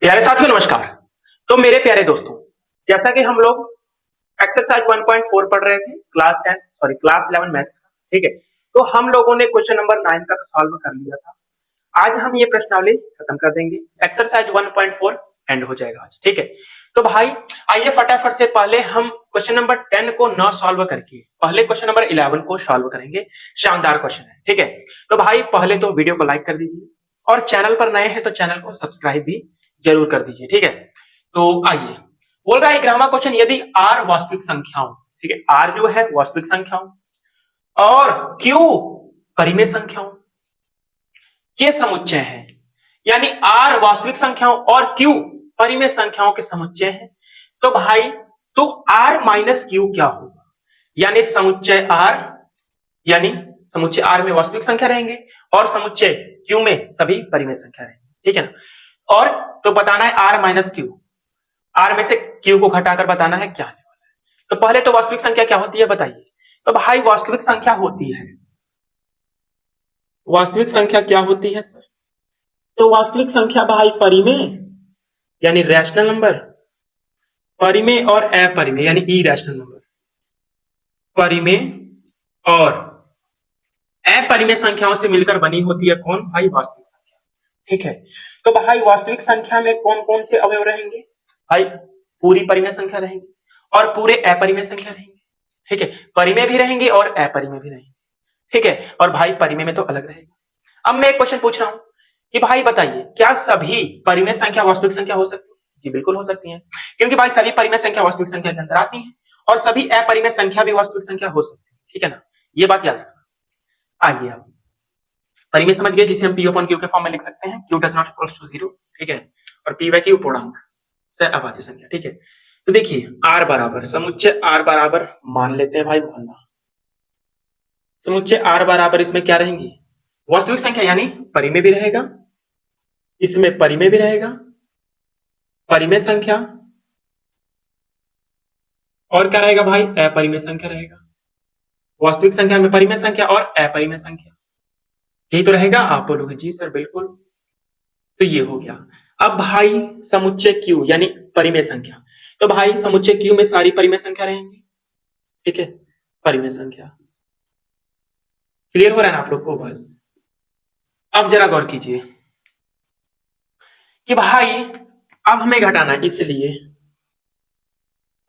प्यारे साथियों नमस्कार। तो मेरे प्यारे दोस्तों, जैसा कि हम लोग एक्सरसाइज 1.4 पढ़ रहे थे क्लास 11 मैथ्स का, ठीक है। तो हम लोगों ने क्वेश्चन नंबर 9 तक सॉल्व कर लिया था। आज हम ये प्रश्नावली खत्म कर देंगे। एक्सरसाइज 1.4 एंड हो जाएगा आज, ठीक है। तो भाई आइए फटाफट से पहले हम क्वेश्चन नंबर 10 को न सॉल्व करके पहले क्वेश्चन नंबर 11 को सॉल्व करेंगे। शानदार क्वेश्चन है, ठीक है। तो भाई पहले तो वीडियो को लाइक कर दीजिए और चैनल पर नए हैं तो चैनल को सब्सक्राइब भी जरूर कर दीजिए, ठीक है। तो आइए, बोल रहा है ग्रामर क्वेश्चन, यदि आर वास्तविक संख्याओं, ठीक है, आर जो है वास्तविक संख्याओं और क्यू परिमेय संख्याओं के समुच्चय है, यानी आर वास्तविक संख्याओं और क्यू परिमेय संख्याओं के समुच्चय है, तो भाई तो आर माइनस क्यू क्या होगा, यानी समुच्चय आर, यानी समुच्चय आर में वास्तविक संख्या रहेंगे और समुच्चय क्यू में सभी परिमेय संख्या रहेंगे, ठीक है ना। और तो बताना है आर माइनस क्यू, आर में से क्यू को घटाकर बताना है क्या आने वाला है। तो पहले तो वास्तविक संख्या क्या होती है बताइए। तो भाई वास्तविक संख्या होती है, वास्तविक संख्या क्या होती है सर? तो वास्तविक संख्या भाई परिमेय यानी रैशनल नंबर, परिमेय और अपरिमेय यानी इरैशनल नंबर, परिमेय और अपरिमेय संख्याओं से मिलकर बनी होती है कौन? भाई वास्तविक संख्या, ठीक है। तो भाई वास्तविक संख्या में कौन कौन से अवयव रहेंगे? भाई पूरी परिमेय संख्या रहेंगी और पूरे अपरिमेय संख्या रहेंगे, ठीक है। परिमेय भी रहेंगे और अपरिमेय भी रहेंगे, ठीक है। और भाई परिमेय में तो अलग रहेगा। अब मैं एक क्वेश्चन पूछ रहा हूं कि भाई बताइए, क्या सभी परिमेय संख्या वास्तविक संख्या हो सकती है? जी बिल्कुल हो सकती है, क्योंकि भाई सभी परिमेय संख्या वास्तविक संख्या के अंदर आती है और सभी अपरिमेय संख्या भी वास्तविक संख्या हो सकती है, ठीक है ना। ये बात याद रखना। आइए अब परिमेय समझ गए, जिसे हम पी अपॉन क्यू के फॉर्म में लिख सकते हैं, Q does not equals to 0, ठीक है। और पी बाय क्यू पूर्णांक से अभाज्य संख्या, ठीक है। तो देखिए आर बराबर समुच्चय आर बराबर मान लेते हैं भाई मोहल्ला, समुच्चय आर बराबर इसमें क्या रहेंगी? वास्तविक संख्या यानी परिमेय भी रहेगा, इसमें परिमेय भी रहेगा, परिमेय संख्या और क्या रहेगा भाई? अपरिमेय संख्या रहेगा। वास्तविक संख्या में परिमेय संख्या और अपरिमेय संख्या, यही तो रहेगा। आप बोलोगे जी सर बिल्कुल, तो ये हो गया। अब भाई समुच्चय क्यू यानी परिमेय संख्या, तो भाई समुच्चय क्यू में सारी परिमेय संख्या रहेंगी, ठीक है। परिमेय संख्या क्लियर हो रहा है ना आप लोग को? बस अब जरा गौर कीजिए कि भाई अब हमें घटाना है, इसलिए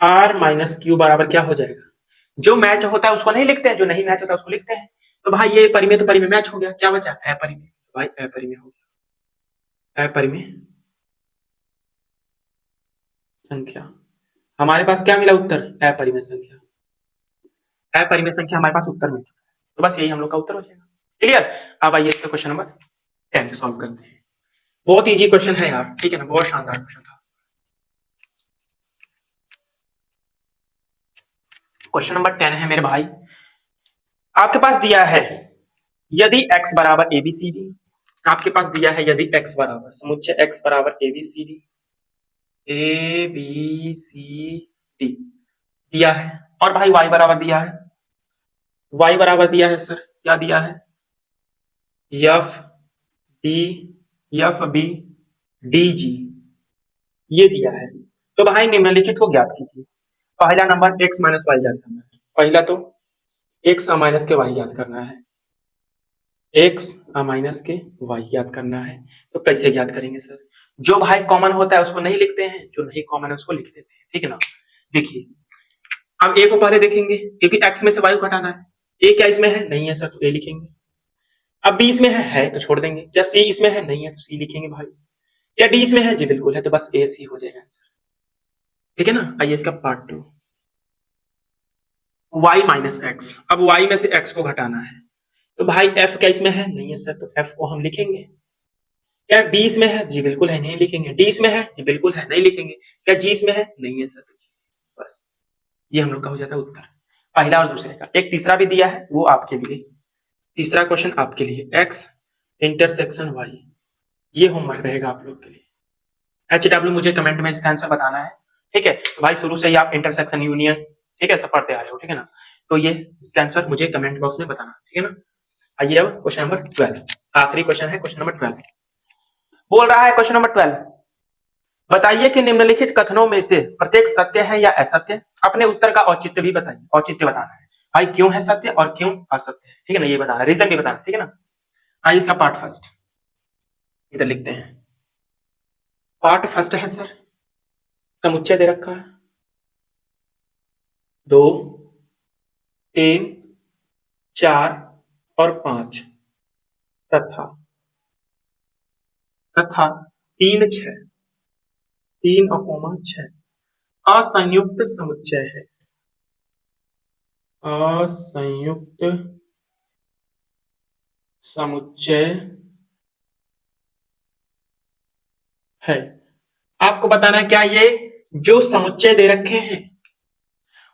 आर माइनस क्यू बराबर क्या हो जाएगा? जो मैच होता है उसको नहीं लिखते हैं, जो नहीं मैच होता है उसको लिखते हैं। तो भाई ये परिमेय तो परिमेय मैच हो गया, क्या बचा? अपरिमेय। भाई अपरिमेय हो गया, अपरिमेय संख्या। हमारे पास क्या मिला उत्तर? अपरिमेय संख्या। अपरिमेय संख्या हमारे पास उत्तर मिल चुका है, तो बस यही हम लोग का उत्तर हो जाएगा। क्लियर? अब आइए इसका क्वेश्चन नंबर 10 सॉल्व करते हैं। बहुत इजी क्वेश्चन है यार, ठीक है ना, बहुत शानदार क्वेश्चन था। क्वेश्चन नंबर 10 है मेरे भाई, आपके पास दिया है यदि x बराबर ABCD, आपके पास दिया है यदि x बराबर समुच्चय x बराबर ABCD दिया है और भाई y बराबर दिया है, y बराबर दिया है सर, क्या दिया है? एफ बी डी जी, ये दिया है। तो भाई निम्नलिखित को ज्ञात कीजिए। पहला नंबर x माइनस वाई ज्ञात करना है, पहला तो x माइनस के y ज्ञात करना है, x माइनस के y ज्ञात करना है। तो कैसे ज्ञात करेंगे सर? जो भाई कॉमन होता है उसको नहीं लिखते हैं, जो नहीं कॉमन है उसको लिख देते हैं, ठीक है ना। देखिए अब a को पहले देखेंगे, क्योंकि x में से y को घटाना है। a क्या इसमें है? नहीं है सर, तो a लिखेंगे। अब b इसमें है तो छोड़ देंगे। क्या c इसमें है? नहीं है, तो c लिखेंगे भाई। क्या d इसमें है? जी बिल्कुल है, तो बस a c हो जाएगा आंसर, ठीक है ना। आइए इसका पार्ट 2, y माइनस एक्स। अब y में से x को घटाना है, तो भाई f क्या इसमें है? नहीं है सर, तो f को हम लिखेंगे। क्या d इसमें है? जी बिल्कुल है, नहीं लिखेंगे। d इसमें है? जी बिल्कुल है, नहीं लिखेंगे। क्या g इसमें है? नहीं है सर, तो बस ये हम लोग का हो जाता है उत्तर, पहला और दूसरे का। एक तीसरा भी दिया है, वो आपके लिए, तीसरा क्वेश्चन आपके लिए, x इंटरसेक्शन y, ये होमवर्क रहेगा आप लोग के लिए। HW मुझे कमेंट में इसका आंसर बताना है, ठीक है। तो भाई शुरू से ही आप इंटरसेक्शन यूनियन, ठीक है, सब पढ़ते आ रहे हो, ठीक है ना। तो ये इसका आंसर मुझे कमेंट बॉक्स में बताना, ठीक है ना। आइए अब क्वेश्चन नंबर 12, आखिरी क्वेश्चन है क्वेश्चन नंबर 12। बोल रहा है क्वेश्चन नंबर 12, बताइए कि निम्नलिखित कथनों में से प्रत्येक सत्य है या असत्य। अपने उत्तर का औचित्य भी बताइए, औचित्य बताना है भाई, क्यों है सत्य और क्यों असत्य है, ठीक है ना, ये बताना, रीजन भी बताना, ठीक है ना। आइए इसका पार्ट फर्स्ट इधर लिखते हैं। पार्ट फर्स्ट है सर, समुच्चय दे रखा है 2, 3, 4 और 5 तथा तथा 3, 6, 3 और कोमा 6 असंयुक्त समुच्चय है। असंयुक्त समुच्चय है। आपको बताना है क्या ये जो समुच्चय दे रखे हैं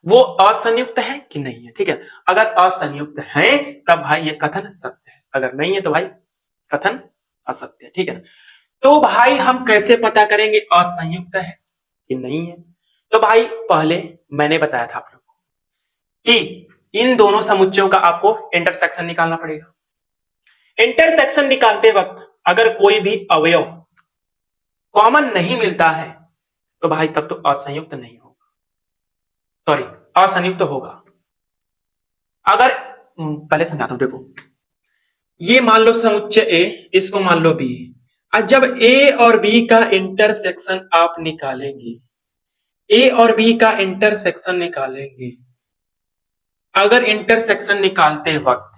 वो असंयुक्त है कि नहीं है, ठीक है। अगर असंयुक्त है तब भाई ये कथन सत्य है, अगर नहीं है तो भाई कथन असत्य है, ठीक है ना। तो भाई हम कैसे पता करेंगे असंयुक्त है कि नहीं है। तो भाई पहले मैंने बताया था आप लोग को कि इन दोनों समुच्चयों का आपको इंटरसेक्शन निकालना पड़ेगा। इंटरसेक्शन निकालते वक्त अगर कोई भी अवयव कॉमन नहीं मिलता है तो भाई तब तो असंयुक्त नहीं होगा, सॉरी असंयुक्त होगा। अगर पहले समझाता हूं, देखो ये मान लो समुच्चय ए, इसको मान लो बी। और जब ए और बी का इंटरसेक्शन आप निकालेंगे, ए और बी का इंटरसेक्शन निकालेंगे, अगर इंटरसेक्शन निकालते वक्त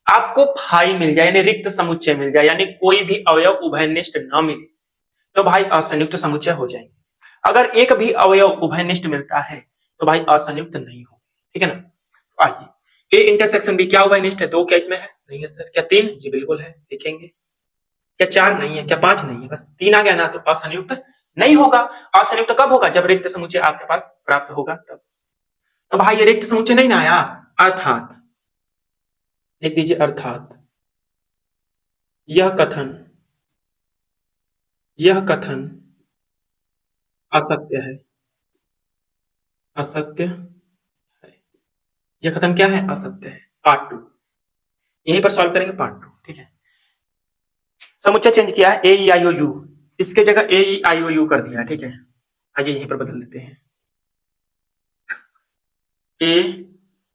आपको फाई मिल जाए यानी रिक्त समुच्चय मिल जाए, यानी कोई भी अवयव उभयनिष्ठ न मिले तो भाई असंयुक्त समुच्चय हो जाएंगे। अगर एक भी अवयव उभयनिष्ठ मिलता है तो भाई असंयुक्त नहीं हो, ठीक है ना। आइए ए इंटरसेक्शन बी क्या उभयनिष्ठ है, 2 क्या इसमें है, नहीं है सर। क्या 3, जी बिल्कुल है, देखेंगे। क्या 4 नहीं है, क्या 5 नहीं है, बस 3 आ गया ना, तो असंयुक्त नहीं होगा। असंयुक्त कब होगा, जब रिक्त समुच्चय आपके पास प्राप्त होगा तब। तो भाई ये रिक्त समुच्चय नहीं ना आया, अर्थात लिख दीजिए, अर्थात यह कथन असत्य है, असत्य है। यह कथन क्या है, असत्य है। पार्ट 2 यहीं पर सॉल्व करेंगे, पार्ट 2, ठीक है। समुच्चय चेंज किया है, ए ई आई ओ यू, इसके जगह ए ई आई ओ यू कर दिया है, ठीक है। आइए यहीं पर बदल देते हैं, ए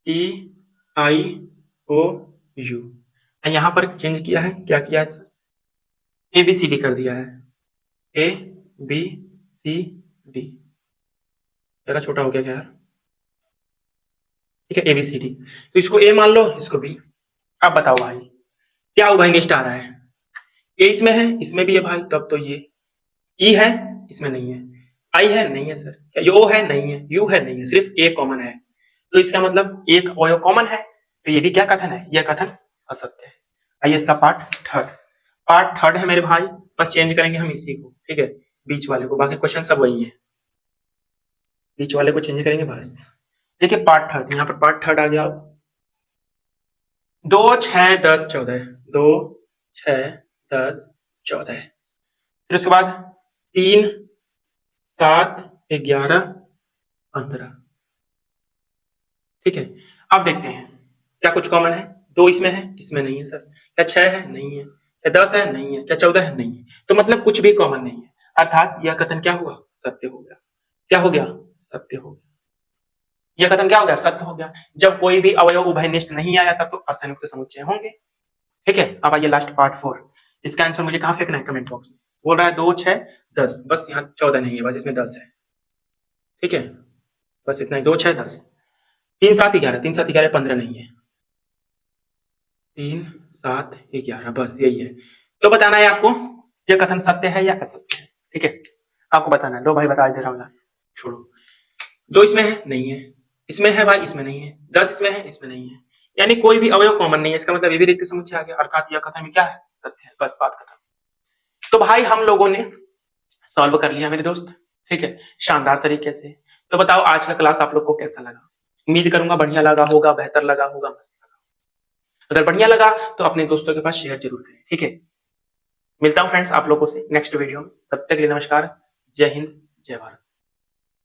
ई आई ओ यू। यहां पर चेंज किया है, क्या किया है sir, A B C D कर दिया है, ए बी सी डी। जरा छोटा हो गया क्या यार, ठीक है, ए बी सी डी। तो इसको ए मान लो, इसको बी। अब बताओ भाई क्या उभयनिष्ठ आ रहा है, ए इसमें है, इसमें भी है भाई, तब तो ये ई है, इसमें नहीं है, आई है, नहीं है सर, क्या यो है, नहीं है, यू है, नहीं है, सिर्फ ए कॉमन है। तो इसका मतलब एक अवयव कॉमन है, तो ये भी क्या कथन है, यह कथन असत्य है। आइए इसका पार्ट थर्ड है मेरे भाई, बस चेंज करेंगे हम इसी को, ठीक है, बीच वाले को, बाकी क्वेश्चन सब वही है, बीच वाले को चेंज करेंगे बस। देखिए पार्ट थर्ड, यहाँ पर पार्ट थर्ड आ गया, 2, 6, 10, 14, 2, 6, 10, 14, फिर उसके बाद 3, 7, 11, 15, ठीक है। अब देखते हैं क्या कुछ कॉमन है, 2 इसमें है, इसमें नहीं है सर। क्या 6 है, नहीं है। क्या 10 है, नहीं है। क्या 14 है, नहीं है। तो मतलब कुछ भी कॉमन नहीं है, अर्थात यह कथन क्या हुआ, सत्य हो गया। क्या हो गया, सत्य हो गया। यह कथन क्या हो गया, सत्य हो गया। जब कोई भी अवयव उभयनिष्ठ नहीं आया तब तो असंयुक्त समुच्चय होंगे, ठीक है। अब आइए लास्ट पार्ट 4, इसका आंसर मुझे कहां फेंकना है, कमेंट बॉक्स में। बोल रहा है 2, 6, 10, बस यहाँ 14 नहीं है, बस इसमें 10 है, ठीक है, बस इतना ही, 2, 6, 10, 3, 7, 11, 3, 7, 11, 15 नहीं है, 3, 7, 11, बस यही है। तो बताना है आपको यह कथन सत्य है या असत्य है, ठीक है, आपको बताना है। लो भाई बता दे रहा हूँ, छोड़ो। 2 इसमें है, नहीं है, इसमें है भाई, इसमें नहीं है, 10 इसमें है, इसमें नहीं है, यानी कोई भी अवयव कॉमन नहीं है, इसका मतलब ये भी रिक्त समुच्चय आ गया, अर्थात यह कथन में क्या है, सत्य है, बस बात खत्म। तो भाई हम लोगों ने सॉल्व कर लिया मेरे दोस्त, ठीक है, शानदार तरीके से। तो बताओ आज का क्लास आप लोग को कैसा लगा, उम्मीद करूंगा बढ़िया लगा होगा, बेहतर लगा होगा, मस्त लगा। अगर बढ़िया लगा तो अपने दोस्तों के पास शेयर जरूर करें, ठीक है। मिलता हूं फ्रेंड्स आप लोगों से नेक्स्ट वीडियो में, तब तक के लिए नमस्कार, जय हिंद, जय भारत।